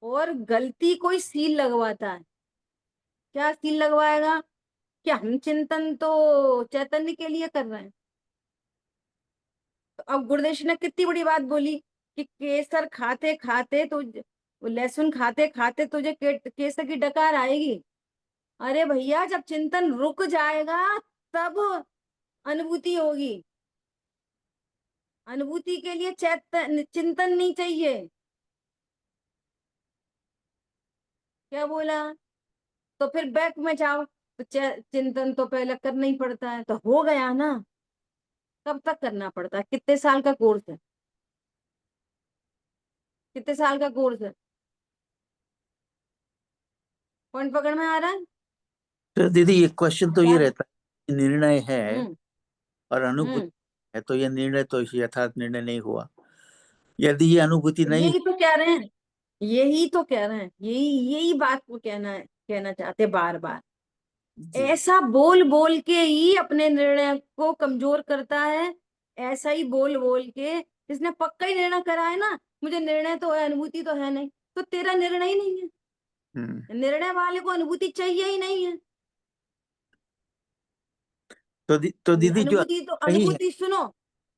और गलती कोई सील लगवाता है। क्या सील लगवाएगा? क्या हम चिंतन तो चैतन्य के लिए कर रहे हैं। तो अब गुरुदेव ने कितनी बड़ी बात बोली कि केसर खाते खाते तो, लहसुन खाते खाते तुझे केसर की डकार आएगी। अरे भैया, जब चिंतन रुक जाएगा तब अनुभूति होगी। अनुभूति के लिए चिंतन नहीं चाहिए। क्या बोला? तो फिर बैक में जाओ, तो चिंतन तो पहले करना ही पड़ता है, तो हो गया ना। कब तक करना पड़ता है? कितने साल का कोर्स है? कितने साल का कोर्स है? पॉइंट पकड़ में आ रहा है? तो दीदी ये क्वेश्चन तो ये ज्यादा। रहता है, निर्णय है हम्म। और अनुभूति हम्म। है, तो ये निर्णय तो यथार्थ निर्णय नहीं हुआ। यदि ये अनुभूति नहीं यही हुई। तो कह रहे हैं, यही तो कह रहे हैं, यही यही बात को कहना है, कहना चाहते बार बार। जी। ऐसा बोल बोल के ही अपने निर्णय को कमजोर करता है। ऐसा ही बोल बोल के, इसने पक्का ही निर्णय करा है ना, मुझे निर्णय तो है, अनुभूति तो है नहीं, तो तेरा निर्णय ही नहीं है। हम्म। निर्णय वाले को अनुभूति चाहिए ही नहीं है। तो दीदी जो अनुभूति तो, नहीं है। अनुभूति सुनो,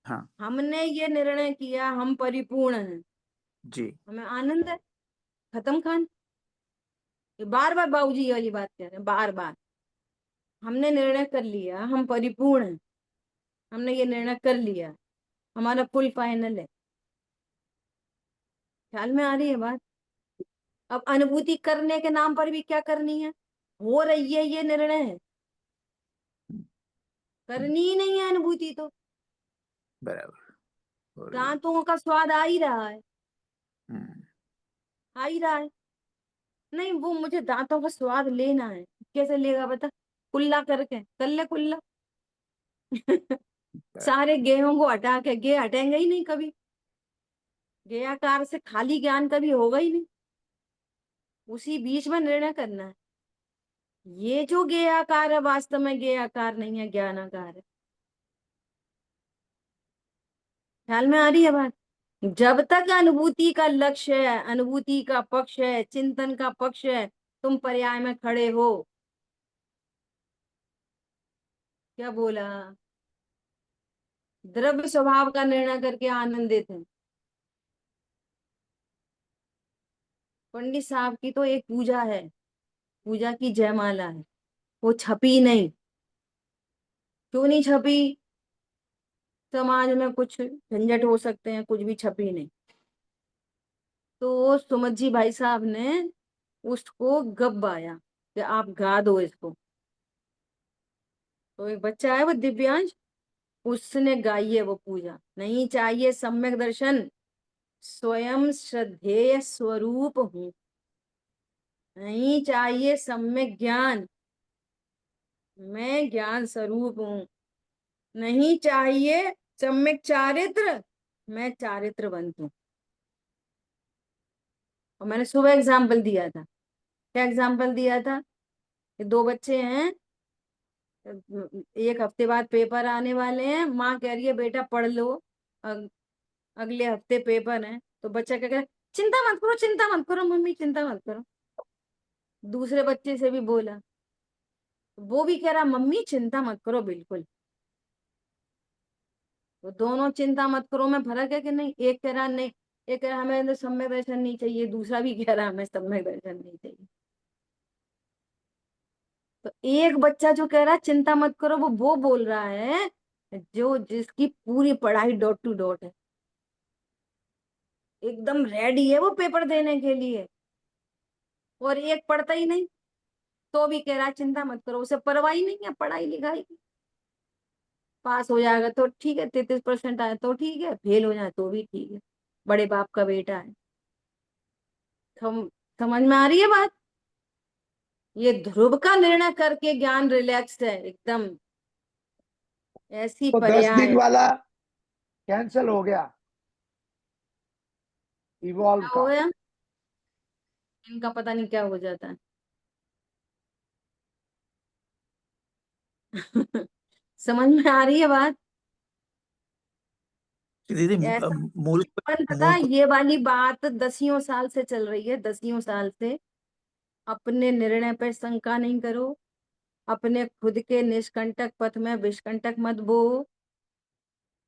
हाँ। हमने ये निर्णय किया, हम परिपूर्ण हैं, जी। हमें आनंद है, खत्म खान। ये बार बार बाबूजी ये वाली बात कह रहे हैं, बार बार। हमने निर्णय कर लिया, हम परिपूर्ण हैं, हमने ये निर्णय कर लिया, हमारा फुल फाइनल है। ख्याल में आ रही है बात? अब अनुभूति करने के नाम पर भी क्या करनी है? हो रही है, ये निर्णय है, हम्म, करनी ही नहीं है अनुभूति तो। बराबर हो रही है। दांतों का स्वाद आ ही रहा है, हम्म। आ ही रहा है। नहीं, वो मुझे दांतों का स्वाद लेना है। कैसे लेगा बता? कुल्ला करके कर ले कुल्ला। बराबर। सारे गेहूं को हटा के, गे हटेंगे ही नहीं कभी। गेयाकार से खाली ज्ञान कभी होगा ही नहीं। उसी बीच में निर्णय करना है। ये जो गेयाकार है, वास्तव में गेयाकार नहीं है, ज्ञानाकार है। ख्याल में आ रही है बात? जब तक अनुभूति का लक्ष्य है, अनुभूति का पक्ष है, चिंतन का पक्ष है, तुम पर्याय में खड़े हो। क्या बोला? द्रव्य स्वभाव का निर्णय करके आनंदित है। पंडित साहब की तो एक पूजा है, पूजा की जयमाला है, वो छपी नहीं। क्यों नहीं छपी? समाज में कुछ झंझट हो सकते हैं, कुछ भी छपी नहीं। तो सुमत जी भाई साहब ने उसको गवाया कि आप गा दो इसको। तो एक बच्चा है वो दिव्यांश, उसने गाई है वो पूजा। नहीं चाहिए सम्यक दर्शन, स्वयं श्रद्धेय स्वरूप हूँ। नहीं चाहिए सम्यक ज्ञान, मैं ज्ञान स्वरूप हूँ। नहीं चाहिए सम्यक चारित्र, मैं चारित्रवंत हूँ। और मैंने सुबह एग्जाम्पल दिया था। क्या एग्जाम्पल दिया था? कि दो बच्चे हैं, एक हफ्ते बाद पेपर आने वाले हैं, माँ कह रही है बेटा पढ़ लो, अग, अगले हफ्ते पेपर है। तो बच्चा क्या कह रहा है? चिंता मत करो, चिंता मत करो मम्मी, चिंता मत करो। दूसरे बच्चे से भी बोला, वो भी कह रहा मम्मी चिंता मत करो बिल्कुल। तो दोनों चिंता मत करो में फर्क है कि नहीं? एक कह रहा नहीं, एक कह रहा हमें तो सम्यक दर्शन नहीं चाहिए, दूसरा भी कह रहा हमें सम्यक दर्शन नहीं चाहिए। तो एक बच्चा जो कह रहा है चिंता मत करो, वो बोल रहा है जो जिसकी पूरी पढ़ाई डॉट टू डॉट है, एकदम रेडी है वो पेपर देने के लिए, और एक पढ़ता ही नहीं तो भी कह रहा है चिंता मत करो, उसे परवाह ही नहीं है पढ़ाई लिखाई की। पास हो जाएगा तो ठीक है, 33% आए तो ठीक है, फेल हो जाए तो भी ठीक है, बड़े बाप का बेटा है। समझ में आ रही है बात? ये ध्रुव का निर्णय करके ज्ञान रिलैक्स्ड है एकदम, ऐसी तो 10 दिन पर्याय। वाला कैंसिल हो गया, इवॉल्व क्या हो का। गया? इनका पता नहीं क्या हो जाता है। समझ में आ रही है बात? दीदी ऐसा मूल पता मूल है, ये वाली बात 10 साल से चल रही है, 10 साल से। अपने निर्णय पर शंका नहीं करो, अपने खुद के निष्कंटक पथ में विष्कंटक मत बो,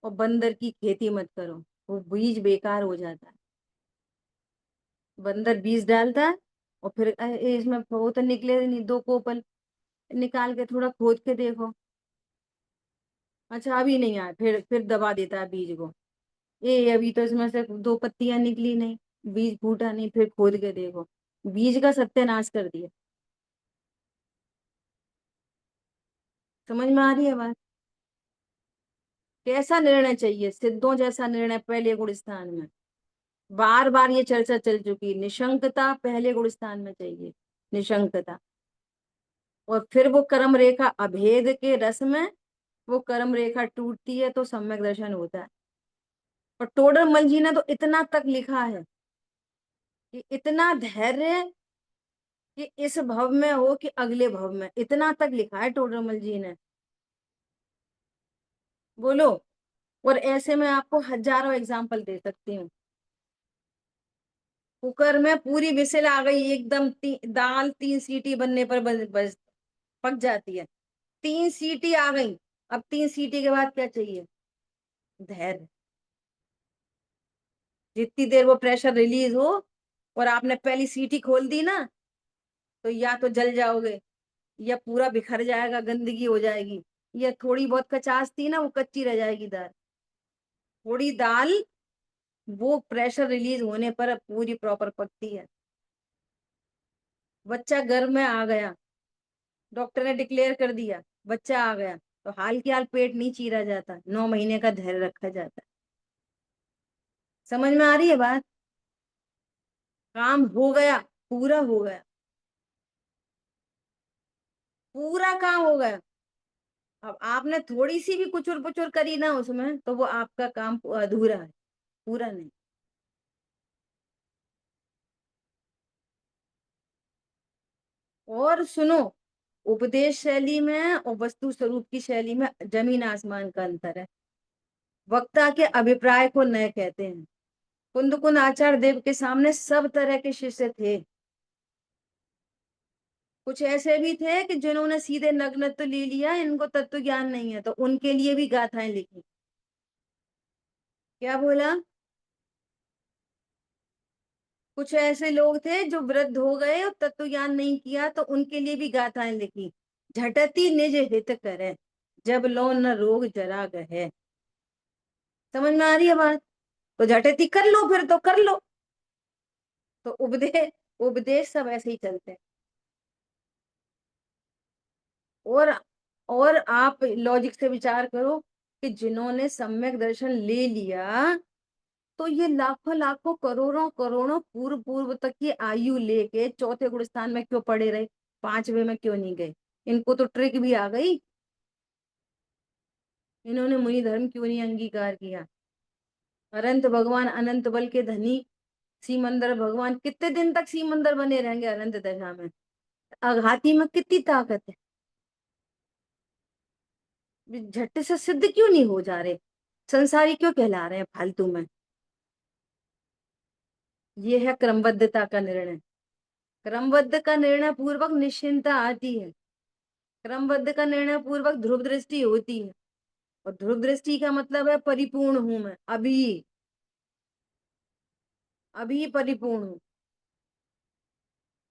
और बंदर की खेती मत करो, वो बीज बेकार हो जाता है। बंदर बीज डालता है और फिर इसमें वो तो निकले नहीं, 2 कोपल निकाल के थोड़ा खोद के देखो, अच्छा अभी नहीं आया, फिर दबा देता है बीज को, ये अभी तो इसमें से 2 पत्तियां निकली नहीं, बीज फूटा नहीं, फिर खोद के देखो, बीज का सत्यानाश कर दिया। समझ में आ रही है बात? कैसा निर्णय चाहिए? सिद्धों जैसा निर्णय पहले गुण स्थान में, बार बार ये चर्चा चल चुकी, निशंकता पहले गुण स्थान में चाहिए, निशंकता। और फिर वो कर्म रेखा अभेद के रस में वो कर्म रेखा टूटती है तो सम्यक दर्शन होता है। और टोडरमल जी ने तो इतना तक लिखा है कि इतना धैर्य कि इस भव में हो कि अगले भव में, इतना तक लिखा है टोडरमल जी ने। बोलो। और ऐसे में आपको हजारों एग्जाम्पल दे सकती हूँ। कुकर में पूरी विसिल आ गई एकदम, दाल 3 सीटी बनने पर बस पक जाती है, 3 सीटी आ गई, अब 3 सीटी के बाद क्या चाहिए? धैर्य। जितनी देर वो प्रेशर रिलीज हो और आपने पहली सीटी खोल दी ना, तो या तो जल जाओगे, या पूरा बिखर जाएगा, गंदगी हो जाएगी, या थोड़ी बहुत कचास थी ना वो कच्ची रह जाएगी दाल। थोड़ी दाल वो प्रेशर रिलीज होने पर पूरी प्रॉपर पकती है। बच्चा गर्भ में आ गया, डॉक्टर ने डिक्लेयर कर दिया बच्चा आ गया, तो हाल की हाल पेट नहीं चीरा जाता, 9 महीने का धैर्य रखा जाता है। समझ में आ रही है बात? काम हो गया, पूरा हो गया, पूरा काम हो गया। अब आपने थोड़ी सी भी कुचुर पुचुर करी ना उसमें, तो वो आपका काम अधूरा है, पूरा नहीं। और सुनो, उपदेश शैली में और वस्तु स्वरूप की शैली में जमीन आसमान का अंतर है। वक्ता के अभिप्राय को नय कहते हैं। कुंद कुंद आचार्य देव के सामने सब तरह के शिष्य थे। कुछ ऐसे भी थे कि जिन्होंने सीधे नग्नत्व ले लिया, इनको तत्व ज्ञान नहीं है, तो उनके लिए भी गाथाएं लिखी। क्या बोला? कुछ ऐसे लोग थे जो वृद्ध हो गए और तत्व ज्ञान नहीं किया, तो उनके लिए भी गाथाएं लिखी। झटती निज हित करे, जब लो न रोग जरा गहे। समझ में आ रही है बात? तो झटती कर लो, फिर तो कर लो। तो उपदेश उपदेश सब ऐसे ही चलते हैं। और और आप लॉजिक से विचार करो कि जिन्होंने सम्यक दर्शन ले लिया, तो ये लाखों लाखों करोड़ों करोड़ों पूर्व पूर्व तक की आयु लेके चौथे गुण स्थान में क्यों पड़े रहे? 5वें में क्यों नहीं गए? इनको तो ट्रिक भी आ गई, इन्होंने मुनि धर्म क्यों नहीं अंगीकार किया? अनंत भगवान अनंत बल के धनी सीमंदर भगवान कितने दिन तक सीमंदर बने रहेंगे अनंत दशा में? आघाती में कितनी ताकत है, झट से सिद्ध क्यों नहीं हो जा रहे? संसारी क्यों कहला रहे हैं फालतू में? ये है क्रमबद्धता का निर्णय। क्रमबद्ध का निर्णय पूर्वक निश्चिंता आती है, क्रमबद्ध का निर्णय पूर्वक ध्रुव दृष्टि होती है, और ध्रुव दृष्टि का मतलब है परिपूर्ण हूं मैं, अभी परिपूर्ण हूं।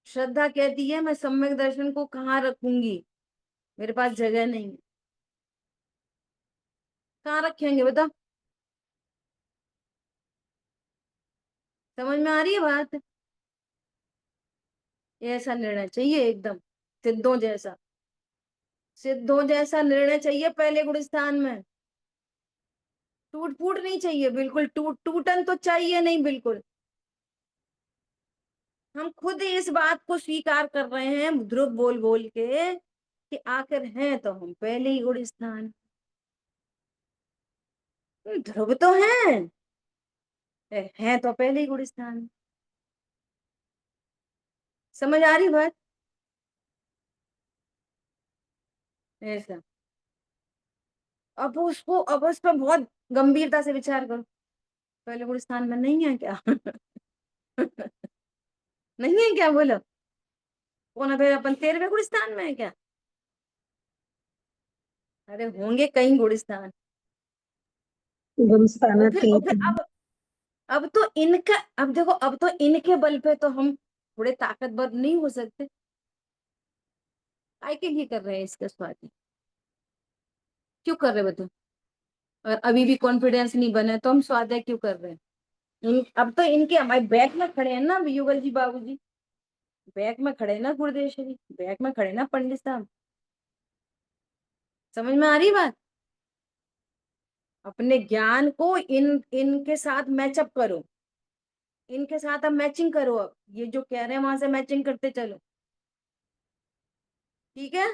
श्रद्धा कहती है मैं सम्यक दर्शन को कहाँ रखूंगी, मेरे पास जगह नहीं है। कहाँ रखेंगे बताओ? समझ में आ रही है बात? ऐसा निर्णय चाहिए एकदम सिद्धों जैसा निर्णय चाहिए पहले गुण स्थान में। टूट फूट नहीं चाहिए बिल्कुल, टूटन तो चाहिए नहीं बिल्कुल। हम खुद इस बात को स्वीकार कर रहे हैं ध्रुव बोल बोल के कि आखिर हैं तो हम पहले ही गुण स्थान, ध्रुव तो हैं तो पहले ही गुण स्थान। समझ आ रही बात? ऐसा अब उस पर बहुत गंभीरता से विचार करो, पहले गुण स्थान में नहीं है क्या? नहीं है क्या? बोलो कौन है? फिर अपन 13वें गुण स्थान में है क्या? अरे होंगे कई गुण स्थान। और फिर अब तो इनका, अब देखो अब तो इनके बल पे तो हम थोड़े ताकतवर नहीं हो सकते। काय के लिए कर रहे हैं इसका स्वाध्याय? क्यों कर रहे हो बताओ? अगर अभी भी कॉन्फिडेंस नहीं बने तो हम स्वाध्याय क्यों कर रहे हैं? अब तो इनके हमारे बैक में खड़े हैं ना युगल जी, बाबूजी बैक में खड़े हैं ना, गुरुदेव श्री बैक में खड़े ना, पंडित साहब। समझ में आ रही बात? अपने ज्ञान को इनके साथ मैचअप करो, इनके साथ अब मैचिंग करो। अब ये जो कह रहे हैं वहां से मैचिंग करते चलो, ठीक है?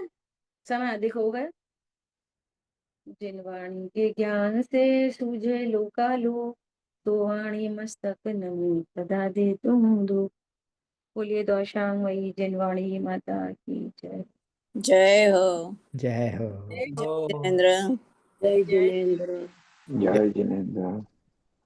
समय अधिक हो गया। जिन वाणी के ज्ञान से सूझे लोकालो, तो वाणी मस्तक नमो सदा दे तुम दो। बोलिए दौशांग वही जिनवाणी माता की जय। जय हो। जय हो। जय जिनेंद्र। जय जिनेंद्र। जय जिनेंद्र।